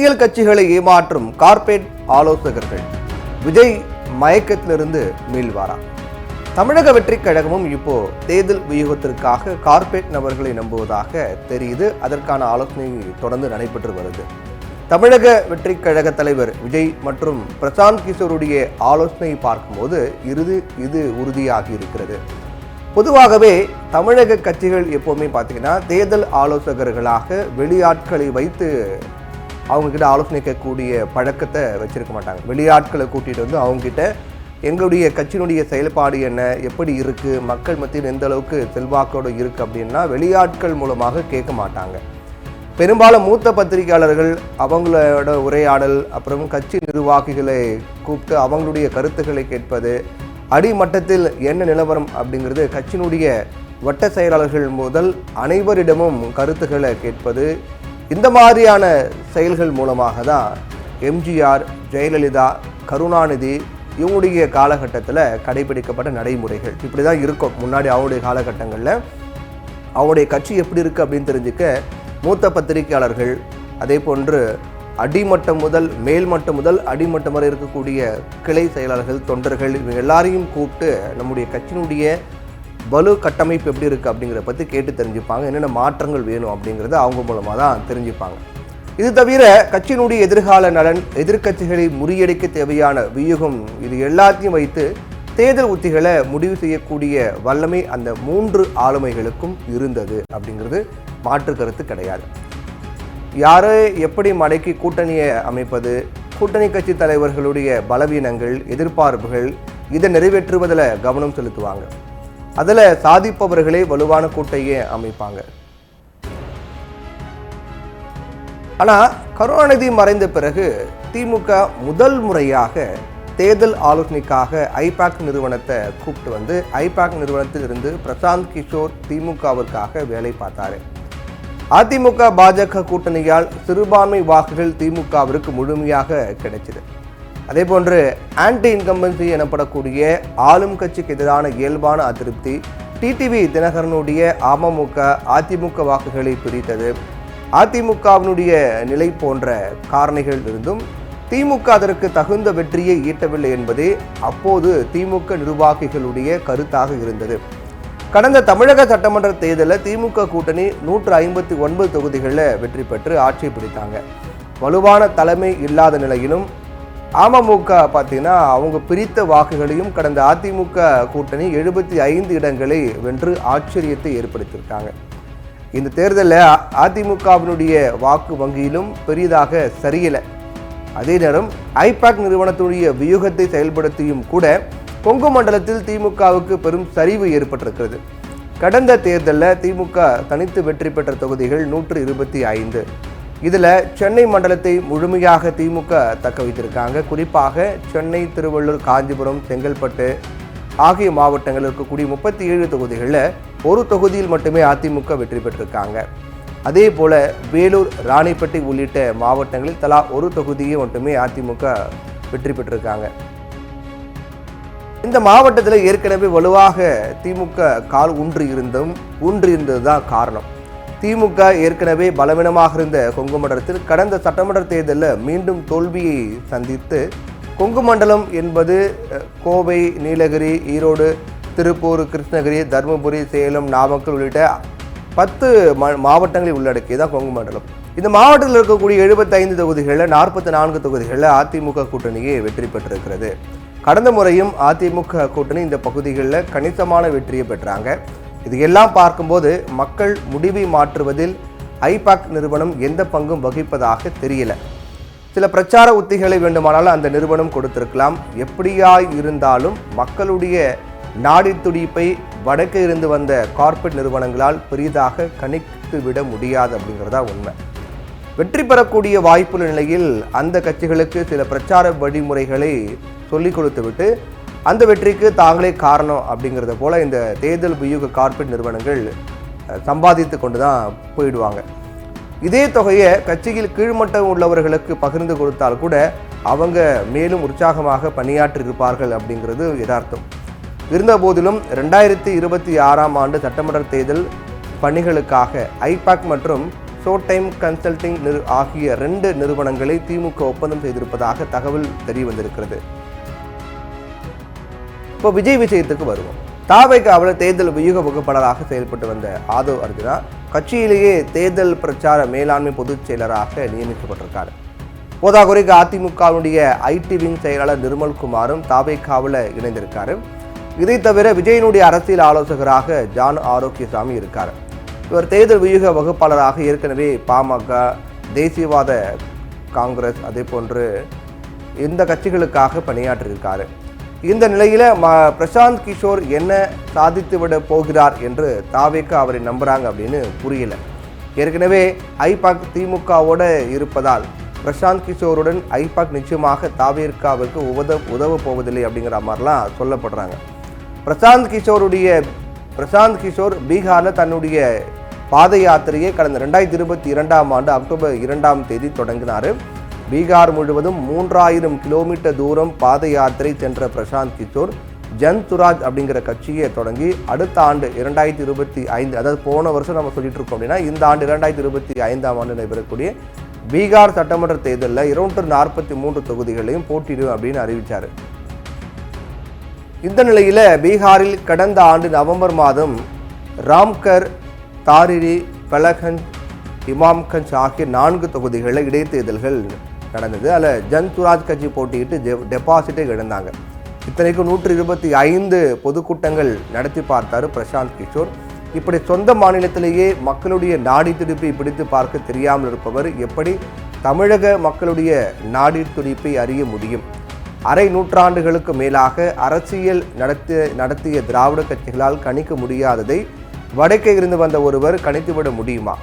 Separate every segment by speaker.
Speaker 1: அரசியல் கட்சிகளை ஏமாற்றும் கார்ப்பரேட் ஆலோசகர்கள். விஜய் மயக்கத்திலிருந்து மீள்வாரா? தமிழக வெற்றி கழகமும் இப்போ தேர்தல் வியூகத்திற்காக கார்ப்பரேட் நபர்களை நம்புவதாக தெரியுது. அதற்கான ஆலோசனை தொடர்ந்து நடைபெற்று வருது. தமிழக வெற்றி கழக தலைவர் விஜய் மற்றும் பிரசாந்த் கிஷோருடைய ஆலோசனையை பார்க்கும்போது இது உறுதியாகி இருக்கிறது. பொதுவாகவே தமிழக கட்சிகள் எப்போவுமே பார்த்தீங்கன்னா தேர்தல் ஆலோசகர்களாக வெளியாட்களை வைத்து அவங்கக்கிட்ட ஆலோசனை கேட்கக்கூடிய பழக்கத்தை வச்சிருக்க மாட்டாங்க. வெளியாட்களை கூட்டிகிட்டு வந்து அவங்ககிட்ட எங்களுடைய கட்சியினுடைய செயல்பாடு என்ன, எப்படி இருக்குது, மக்கள் மத்தியில் எந்த அளவுக்கு செல்வாக்கோடு இருக்குது அப்படின்னா வெளியாட்கள் மூலமாக கேட்க மாட்டாங்க. பெரும்பாலும் மூத்த பத்திரிகையாளர்கள் அவங்களோட உரையாடல், அப்புறம் கட்சி நிர்வாகிகளை கூப்பிட்டு அவங்களுடைய கருத்துக்களை கேட்பது, அடிமட்டத்தில் என்ன நிலவரம் அப்படிங்கிறது கட்சியினுடைய வட்ட செயலாளர்கள் முதல் அனைவரிடமும் கருத்துக்களை கேட்பது, இந்த மாதிரியான செயல்கள் மூலமாக தான் எம்ஜிஆர், ஜெயலலிதா, கருணாநிதி இவங்களுடைய காலகட்டத்தில் கடைபிடிக்கப்பட்ட நடைமுறைகள் இப்படி தான் இருக்கும். முன்னாடி அவங்களுடைய காலகட்டங்களில் அவங்களுடைய கட்சி எப்படி இருக்குது அப்படின்னு தெரிஞ்சுக்க மூத்த பத்திரிகையாளர்கள், அதே போன்று அடிமட்டம் முதல் மேல்மட்டம் முதல் அடிமட்டம் வரை இருக்கக்கூடிய கிளை செயலாளர்கள், தொண்டர்கள், இவங்க எல்லாரையும் கூப்பிட்டு நம்முடைய கட்சியினுடைய வலு கட்டமைப்பு எப்படி இருக்குது அப்படிங்கிறத பற்றி கேட்டு தெரிஞ்சுப்பாங்க. என்னென்ன மாற்றங்கள் வேணும் அப்படிங்கிறத அவங்க மூலமாக தான் தெரிஞ்சுப்பாங்க. இது தவிர கட்சியினுடைய எதிர்கால நலன், எதிர்க்கட்சிகளை முறியடிக்க தேவையான வியூகம், இது எல்லாத்தையும் வைத்து தேர்தல் உத்திகளை முடிவு செய்யக்கூடிய வல்லமை அந்த 3 ஆளுமைகளுக்கும் இருந்தது அப்படிங்கிறது மாற்று கருத்து கிடையாது. யாரை எப்படி மடக்கி கூட்டணியை அமைப்பது, கூட்டணி கட்சி தலைவர்களுடைய பலவீனங்கள், எதிர்பார்ப்புகள், இதை நிறைவேற்றுவதில் கவனம் செலுத்துவாங்க. அதில் சாதிப்பவர்களே வலுவான கூட்டையே அமைப்பாங்க. ஆனால் கருணாநிதி மறைந்த பிறகு திமுக முதல் முறையாக தேர்தல் ஆலோசனைக்காக ஐபாக் நிறுவனத்தை கூப்பிட்டு வந்து ஐபாக் நிறுவனத்தில் இருந்து பிரசாந்த் கிஷோர் திமுகவிற்காக வேலை பார்த்தாரு. அதிமுக பாஜக கூட்டணியால் சிறுபான்மை வாக்குகள் திமுகவிற்கு முழுமையாக கிடைச்சது. அதே போன்று ஆன்டி இன்கம்பன்சி எனப்படக்கூடிய ஆளும் கட்சிக்கு எதிரான இயல்பான அதிருப்தி டிடிவி தினகரனுடைய அமமுக அதிமுக வாக்குகளை பிரித்தது. அதிமுகவினுடைய நிலை போன்ற காரணிகள் இருந்தும் திமுக அதற்கு தகுந்த வெற்றியை ஈட்டவில்லை என்பதே அப்போது திமுக நிர்வாகிகளுடைய கருத்தாக இருந்தது. கடந்த தமிழக சட்டமன்ற தேர்தலில் திமுக கூட்டணி 159 தொகுதிகளில் வெற்றி பெற்று ஆட்சி பிடித்தாங்க. வலுவான தலைமை இல்லாத நிலையிலும் அமமுக பார்த்தீங்கன்னா அவங்க பிரித்த வாக்குகளையும் கடந்த அதிமுக கூட்டணி 75 இடங்களை வென்று ஆச்சரியத்தை ஏற்படுத்தியிருக்காங்க. இந்த தேர்தலில் அதிமுகவினுடைய வாக்கு வங்கியிலும் பெரிதாக சரியில்லை. அதே நேரம் ஐபாக் நிறுவனத்துடைய வியூகத்தை செயல்படுத்தியும் கூட கொங்கு மண்டலத்தில் திமுகவுக்கு பெரும் சரிவு ஏற்பட்டிருக்கிறது. கடந்த தேர்தலில் திமுக தனித்து வெற்றி பெற்ற தொகுதிகள் 125. இதில் சென்னை மண்டலத்தை முழுமையாக திமுக தக்க வைத்திருக்காங்க. குறிப்பாக சென்னை, திருவள்ளூர், காஞ்சிபுரம், செங்கல்பட்டு ஆகிய மாவட்டங்களில் இருக்கக்கூடிய 37 தொகுதிகளில் ஒரு தொகுதியில் மட்டுமே அதிமுக வெற்றி பெற்றிருக்காங்க. அதே போல் வேலூர், ராணிப்பேட்டை உள்ளிட்ட மாவட்டங்களில் தலா ஒரு தொகுதியை மட்டுமே அதிமுக வெற்றி பெற்றிருக்காங்க. இந்த மாவட்டத்தில் ஏற்கனவே வலுவாக திமுக கால் ஊன்றியிருந்தது தான் காரணம். திமுக ஏற்கனவே பலவீனமாக இருந்த கொங்கு மண்டலத்தில் கடந்த சட்டமன்ற தேர்தலில் மீண்டும் தோல்வியை சந்தித்து கொங்கு மண்டலம் என்பது கோவை, நீலகிரி, ஈரோடு, திருப்பூர், கிருஷ்ணகிரி, தருமபுரி, சேலம், நாமக்கல் உள்ளிட்ட 10 மாவட்டங்களை உள்ளடக்கிய தான் கொங்கு மண்டலம். இந்த மாவட்டத்தில் இருக்கக்கூடிய 75 தொகுதிகளில் 44 தொகுதிகளில் அதிமுக கூட்டணியே வெற்றி பெற்றிருக்கிறது. கடந்த முறையும் அதிமுக கூட்டணி இந்த பகுதிகளில் கணிசமான வெற்றியை பெற்றாங்க. இது எல்லாம் பார்க்கும்போது மக்கள் முடிவை மாற்றுவதில் ஐபாக் நிறுவனம் எந்த பங்கும் வகிப்பதாக தெரியல. சில பிரச்சார உத்திகளை வேண்டுமானாலும் அந்த நிறுவனம் கொடுத்திருக்கலாம். எப்படியாய் இருந்தாலும் மக்களுடைய நாடி துடிப்பை வடக்கே இருந்து வந்த கார்ப்பரேட் நிறுவனங்களால் பெரிதாக கணித்து விட முடியாது அப்படிங்கிறதா உண்மை. வெற்றி பெறக்கூடிய வாய்ப்புள்ள நிலையில் அந்த கட்சிகளுக்கு சில பிரச்சார வழிமுறைகளை சொல்லிக் கொடுத்துவிட்டு அந்த வெற்றிக்கு தாங்களே காரணம் அப்படிங்கிறத போல் இந்த தேர்தல் வியூக கார்ப்பரேட் நிறுவனங்கள் சம்பாதித்து கொண்டு தான் போயிடுவாங்க. இதே தொகையை கட்சியில் கீழ்மட்டம் உள்ளவர்களுக்கு பகிர்ந்து கொடுத்தால் கூட அவங்க மேலும் உற்சாகமாக பணியாற்றியிருப்பார்கள் அப்படிங்கிறது யதார்த்தம். இருந்த போதிலும் 2026ஆம் ஆண்டு சட்டமன்ற தேர்தல் பணிகளுக்காக ஐபாக் மற்றும் ஷோ டைம் கன்சல்டிங் ஆகிய 2 நிறுவனங்களை திமுக ஒப்பந்தம் செய்திருப்பதாக தகவல் தெரிய வந்திருக்கிறது. இப்போ விஜய் விஷயத்துக்கு வருவோம். தாவேகாவில் தேர்தல் வியூக வகுப்பாளராக செயல்பட்டு வந்த ஆதவ் அர்ஜுனா கட்சியிலேயே தேர்தல் பிரச்சார மேலாண்மை பொதுச் செயலராக நியமிக்கப்பட்டிருக்காரு. போதாக்குறைக்கு அதிமுகவுடைய ஐடி விங் செயலாளர் நிர்மல்குமாரும் தாவேகாவில் இணைந்திருக்காரு. இதை தவிர விஜயனுடைய அரசியல் ஆலோசகராக ஜான் ஆரோக்கியசாமி இருக்கார். இவர் தேர்தல் வியூக வகுப்பாளராக ஏற்கனவே பாமக, தேசியவாத காங்கிரஸ் அதே போன்று இந்த கட்சிகளுக்காக பணியாற்றியிருக்காரு. இந்த நிலையில பிரசாந்த் கிஷோர் என்ன சாதித்துவிட போகிறார் என்று தாவேகா அவரை நம்புறாங்க அப்படின்னு புரியல. ஏற்கனவே ஐபாக் திமுகவோட இருப்பதால் பிரசாந்த் கிஷோருடன் ஐபாக் நிச்சயமாக தாவேகாவிற்கு உதவ போவதில்லை அப்படிங்கிற மாதிரிலாம் சொல்லப்படுறாங்க. பிரசாந்த் கிஷோர் பீகாரில் தன்னுடைய பாத யாத்திரையை கடந்த 2022ஆம் ஆண்டு அக்டோபர் 2ஆம் தேதி தொடங்கினார். பீகார் முழுவதும் 3000 கிலோமீட்டர் தூரம் பாத யாத்திரை சென்ற பிரசாந்த் கிஷோர் ஜன் சுராஜ் அப்படிங்கிற கட்சியை தொடங்கி அடுத்த ஆண்டு 2025, அதாவது போன வருஷம் நம்ம சொல்லிட்டு இருக்கோம் அப்படின்னா இந்த ஆண்டு 2025ஆம் ஆண்டு நடைபெறக்கூடிய பீகார் சட்டமன்ற தேர்தலில் 243 தொகுதிகளையும் போட்டியிடும் அப்படின்னு அறிவித்தார். இந்த நிலையில் பீகாரில் கடந்த ஆண்டு நவம்பர் மாதம் ராம்கர், தாரிரி, பலகஞ்ச், இமாம்கஞ்ச் ஆகிய 4 தொகுதிகளில் இடைத்தேர்தல்கள் நடந்தது. அதில் ஜன் சுராஜ் கட்சி போட்டியிட்டு டெபாசிட்டை இழந்தாங்க. இத்தனைக்கும் 125 பொதுக்கூட்டங்கள் நடத்தி பார்த்தார் பிரசாந்த் கிஷோர். இப்படி சொந்த மாநிலத்திலேயே மக்களுடைய நாடி துடிப்பை பிடித்து பார்க்க தெரியாமல் இருப்பவர் எப்படி தமிழக மக்களுடைய நாடி துடிப்பை அறிய முடியும்? அரை நூற்றாண்டுகளுக்கு மேலாக அரசியல் நடத்திய திராவிட கட்சிகளால் கணிக்க முடியாததை வடக்கே இருந்து வந்த ஒருவர் கணித்துவிட முடியுமா?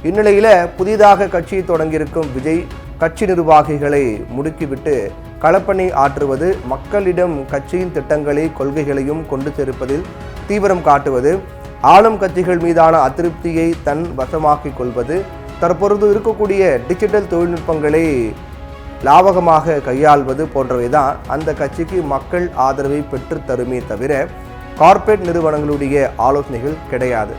Speaker 1: இந்நிலையில் புதிதாக கட்சியை தொடங்கியிருக்கும் விஜய் கட்சி நிர்வாகிகளை முடுக்கிவிட்டு களப்பணி ஆற்றுவது, மக்களிடம் கட்சியின் திட்டங்களை கொள்கைகளையும் கொண்டு சேர்ப்பதில் தீவிரம் காட்டுவது, ஆளும் கட்சிகள் மீதான அதிருப்தியை தன் வசமாக்கிக் கொள்வது, தற்பொழுது இருக்கக்கூடிய டிஜிட்டல் தொழில்நுட்பங்களை லாபகமாக கையாள்வது போன்றவைதான் அந்த கட்சிக்கு மக்கள் ஆதரவை பெற்று தருமே தவிர கார்ப்பரேட் நிறுவனங்களுடைய ஆலோசனைகள் கிடையாது.